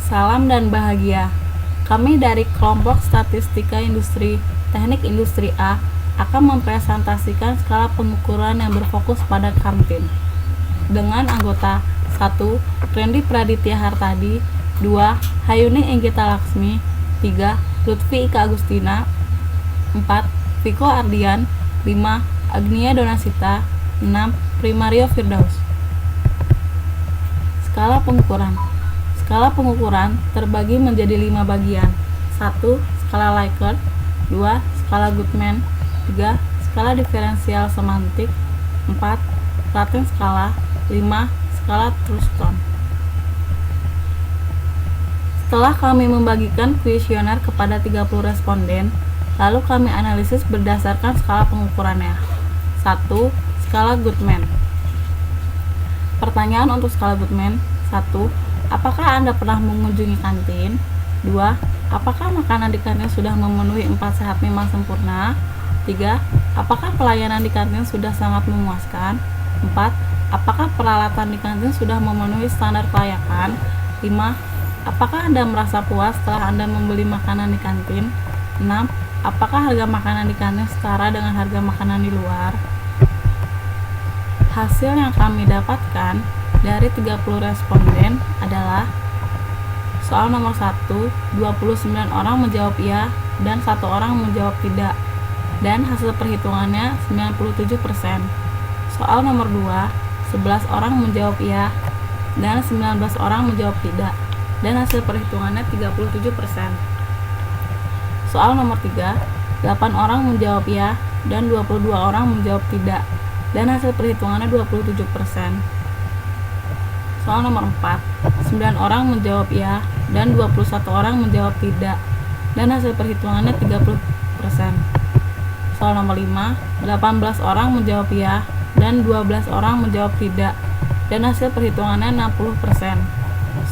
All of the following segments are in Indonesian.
Salam dan bahagia. Kami dari kelompok Statistika Industri Teknik Industri A akan mempresentasikan skala pengukuran yang berfokus pada kantin. Dengan anggota 1. Randy Praditya Hartadi, 2. Hayuni Enggita Laksmi, 3. Lutfi Ika Agustina, 4. Viko Ardian, 5. Agnia Donasita, 6. Primario Firdaus. Skala pengukuran. Skala pengukuran terbagi menjadi 5 bagian. 1. Skala Likert, 2. Skala Goodman, 3. Skala diferensial semantik, 4. Latin skala, 5. Skala Truston. Setelah kami membagikan kuesioner kepada 30 responden, lalu kami analisis berdasarkan skala pengukurannya. 1. Skala Goodman. Pertanyaan untuk skala Goodman. 1. Apakah Anda pernah mengunjungi kantin? 2. Apakah makanan di kantin sudah memenuhi 4 sehat 5 sempurna? 3. Apakah pelayanan di kantin sudah sangat memuaskan? 4. Apakah peralatan di kantin sudah memenuhi standar kelayakan? 5. Apakah Anda merasa puas setelah Anda membeli makanan di kantin? 6. Apakah harga makanan di kantin setara dengan harga makanan di luar? Hasil yang kami dapatkan dari 30 responden adalah soal nomor 1, 29 orang menjawab iya dan 1 orang menjawab tidak, dan hasil perhitungannya 97%. Soal nomor 2, 11 orang menjawab iya dan 19 orang menjawab tidak, dan hasil perhitungannya 37%. Soal nomor 3, 8 orang menjawab iya dan 22 orang menjawab tidak, dan hasil perhitungannya 27%. Soal nomor 4, 9 orang menjawab iya dan 21 orang menjawab tidak, dan hasil perhitungannya 30%. Soal nomor 5, 18 orang menjawab iya dan 12 orang menjawab tidak, dan hasil perhitungannya 60%.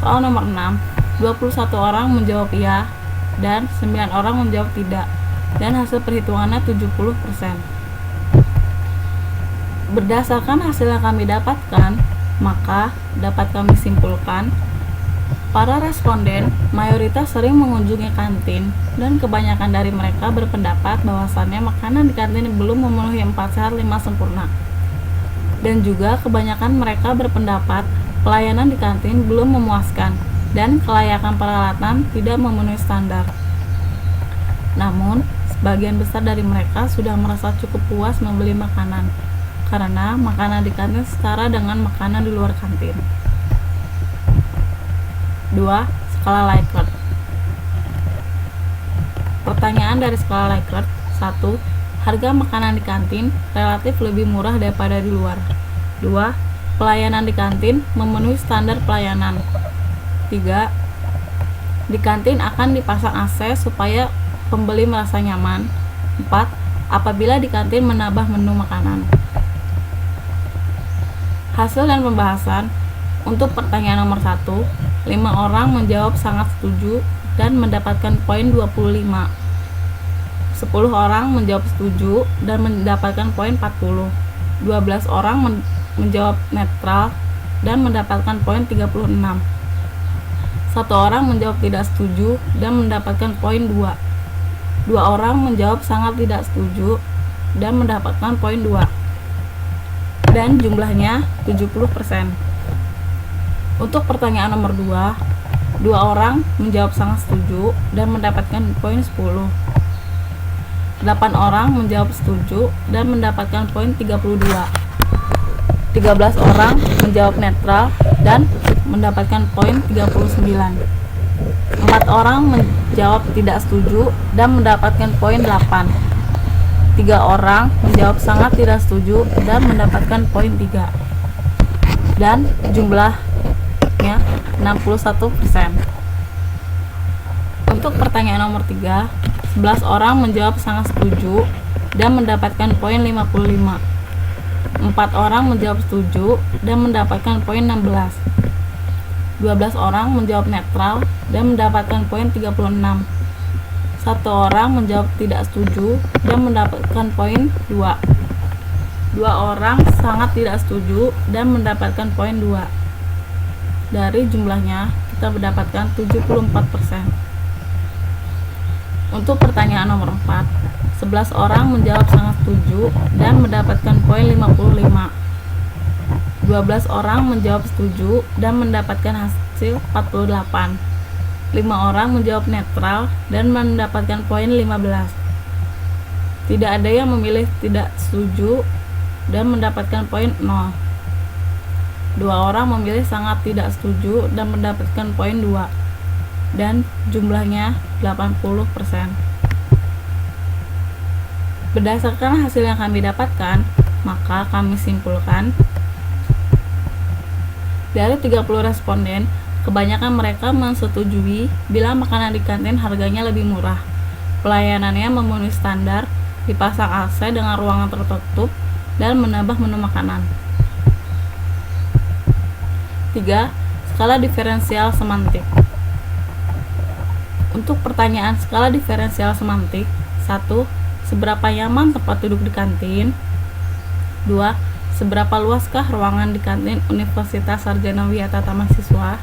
Soal nomor 6, 21 orang menjawab iya dan 9 orang menjawab tidak, dan hasil perhitungannya 70%. Berdasarkan hasil yang kami dapatkan, maka dapat kami simpulkan para responden mayoritas sering mengunjungi kantin, dan kebanyakan dari mereka berpendapat bahwasannya makanan di kantin belum memenuhi 4 sehat 5 sempurna. Dan juga kebanyakan mereka berpendapat pelayanan di kantin belum memuaskan dan kelayakan peralatan tidak memenuhi standar. Namun, sebagian besar dari mereka sudah merasa cukup puas membeli makanan, karena makanan di kantin setara dengan makanan di luar kantin. 2. Skala Likert. Pertanyaan dari skala Likert. 1. Harga makanan di kantin relatif lebih murah daripada di luar. 2. Pelayanan di kantin memenuhi standar pelayanan. 3. Di kantin akan dipasang AC supaya pembeli merasa nyaman. 4. Apabila di kantin menambah menu makanan. Hasil dan pembahasan. Untuk pertanyaan nomor 1, 5 orang menjawab sangat setuju dan mendapatkan poin 25. 10 orang menjawab setuju dan mendapatkan poin 40. 12 orang menjawab netral dan mendapatkan poin 36. 1 orang menjawab tidak setuju dan mendapatkan poin 2. 2 orang menjawab sangat tidak setuju dan mendapatkan poin 2. Dan jumlahnya 70%. Untuk pertanyaan nomor 2, 2 orang menjawab sangat setuju dan mendapatkan poin 10. 8 orang menjawab setuju dan mendapatkan poin 32. 13 orang menjawab netral dan mendapatkan poin 39. 4 orang menjawab tidak setuju dan mendapatkan poin 8. 3 orang menjawab sangat tidak setuju dan mendapatkan poin 3. Dan jumlahnya 61%. Untuk pertanyaan nomor 3, 11 orang menjawab sangat setuju dan mendapatkan poin 55. 4 orang menjawab setuju dan mendapatkan poin 16. 12 orang menjawab netral dan mendapatkan poin 36. 1 orang menjawab tidak setuju dan mendapatkan poin 2. 2 orang sangat tidak setuju dan mendapatkan poin 2. Dari jumlahnya kita mendapatkan 74%. Untuk pertanyaan nomor 4, 11 orang menjawab sangat setuju dan mendapatkan poin 55. 12 orang menjawab setuju dan mendapatkan hasil 48. 5 orang menjawab netral dan mendapatkan poin 15. Tidak ada yang memilih tidak setuju dan mendapatkan poin 0. 2 orang memilih sangat tidak setuju dan mendapatkan poin 2. Dan jumlahnya 80%. Berdasarkan hasil yang kami dapatkan, maka kami simpulkan dari 30 responden, kebanyakan mereka menyetujui bila makanan di kantin harganya lebih murah, pelayanannya memenuhi standar, dipasang AC dengan ruangan tertutup, dan menambah menu makanan. 3. Skala diferensial semantik. Untuk pertanyaan skala diferensial semantik, 1. Seberapa nyaman tempat duduk di kantin? 2. Seberapa luaskah ruangan di kantin Universitas Sarjana Wiyata Taman Siswa?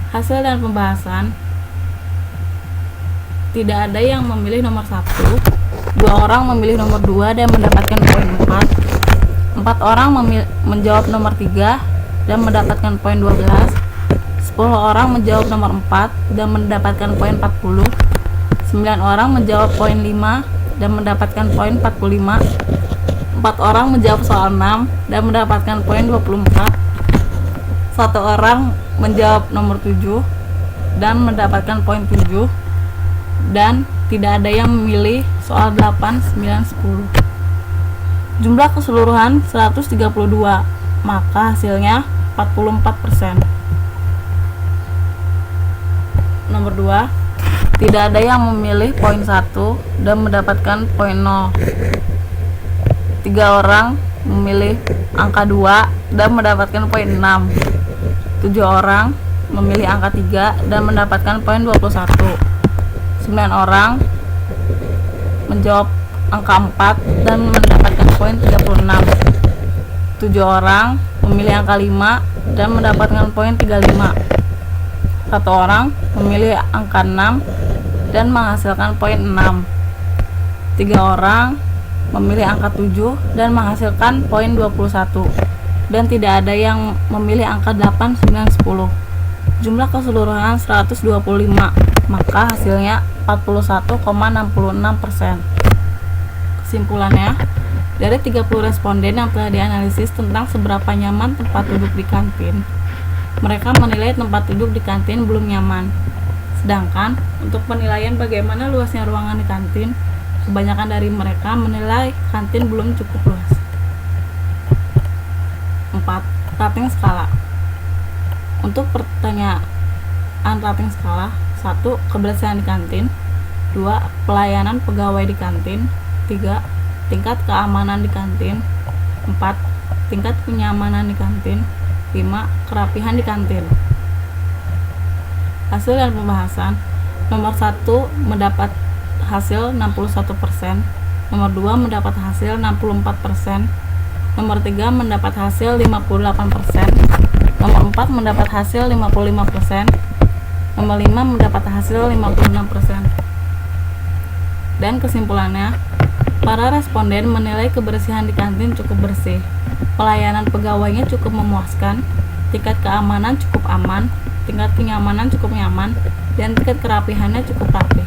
Hasil dan pembahasan. Tidak ada yang memilih nomor 1. 2 orang memilih nomor 2 dan mendapatkan poin 4. 4 orang menjawab nomor 3 dan mendapatkan poin 12. 10 orang menjawab nomor 4 dan mendapatkan poin 40. 9 orang menjawab poin 5 dan mendapatkan poin 45. 4 orang menjawab soal 6 dan mendapatkan poin 24. 1 orang menjawab nomor 7 dan mendapatkan poin 7. Dan tidak ada yang memilih soal 8, 9, 10. Jumlah keseluruhan 132, maka hasilnya 44%. Nomor 2, tidak ada yang memilih poin 1 dan mendapatkan poin 0. 3 orang memilih angka 2 dan mendapatkan poin 6. 7 orang memilih angka 3 dan mendapatkan poin 21. 9 orang menjawab angka 4 dan mendapatkan poin 36. 7 orang memilih angka 5 dan mendapatkan poin 35. 1 orang memilih angka 6 dan menghasilkan poin 6. 3 orang memilih angka 7 dan menghasilkan poin 21. Dan tidak ada yang memilih angka 8, 9, 10. Jumlah keseluruhan 125, maka hasilnya 41,66%. Kesimpulannya, dari 30 responden yang telah dianalisis tentang seberapa nyaman tempat duduk di kantin, mereka menilai tempat duduk di kantin belum nyaman. Sedangkan untuk penilaian bagaimana luasnya ruangan di kantin, kebanyakan dari mereka menilai kantin belum cukup luas. 4. Rating skala. Untuk pertanyaan rating skala, 1. Kebersihan di kantin. 2. Pelayanan pegawai di kantin. 3. Tingkat keamanan di kantin. 4. Tingkat kenyamanan di kantin. 5. Kerapihan di kantin. Hasil dan pembahasan. Nomor 1 mendapat hasil 61%. Nomor 2 mendapat hasil 64%. Nomor 3 mendapat hasil 58%. Nomor 4 mendapat hasil 55%. Nomor 5 mendapat hasil 56%. Dan kesimpulannya, para responden menilai kebersihan di kantin cukup bersih, pelayanan pegawainya cukup memuaskan, tingkat keamanan cukup aman, tingkat kenyamanan cukup nyaman, dan tingkat kerapihannya cukup rapi.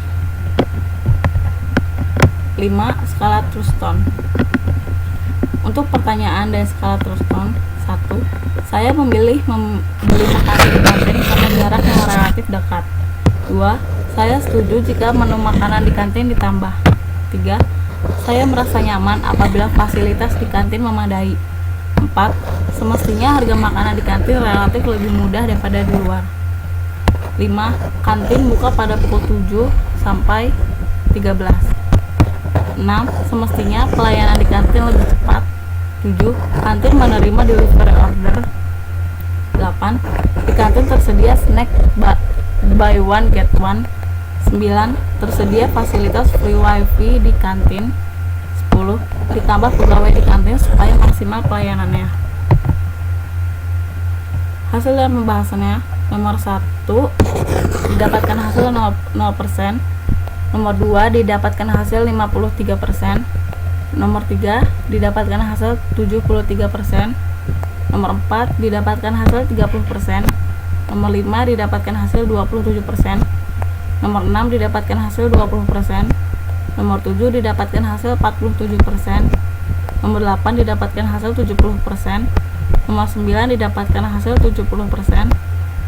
5. Skala Truston. Untuk pertanyaan dan skala Truston, 1. Saya memilih membeli makanan di kantin karena jarak yang relatif dekat. 2. Saya setuju jika menu makanan di kantin ditambah. 3. Saya merasa nyaman apabila fasilitas di kantin memadai. 4. Semestinya harga makanan di kantin relatif lebih mudah daripada di luar. 5. Kantin buka pada pukul 7 sampai 13. 6. Semestinya pelayanan di kantin lebih cepat. 7. Kantin menerima delivery order. 8. Di kantin tersedia snack buy one get one. 9. Tersedia fasilitas free wifi di kantin. 10. Ditambah pegawai di kantin supaya maksimal pelayanannya. Hasil dari pembahasannya: nomor 1 didapatkan hasil 0%, nomor 2 didapatkan hasil 53%, nomor 3 didapatkan hasil 73%, nomor 4 didapatkan hasil 30%, nomor 5 didapatkan hasil 27%, nomor 6 didapatkan hasil 20%, nomor 7 didapatkan hasil 47%, nomor 8 didapatkan hasil 70%, nomor 9 didapatkan hasil 70%,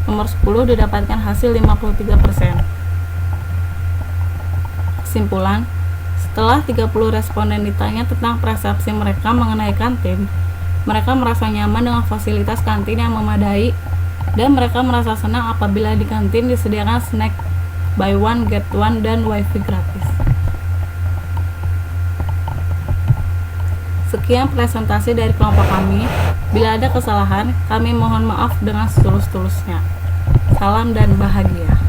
nomor 10 didapatkan hasil 53%. Kesimpulan: setelah 30 responden ditanya tentang persepsi mereka mengenai kantin, mereka merasa nyaman dengan fasilitas kantin yang memadai, dan mereka merasa senang apabila di kantin disediakan snack buy one get one dan wifi gratis. Sekian presentasi dari kelompok kami. Bila ada kesalahan, kami mohon maaf dengan setulus-tulusnya. Salam dan bahagia.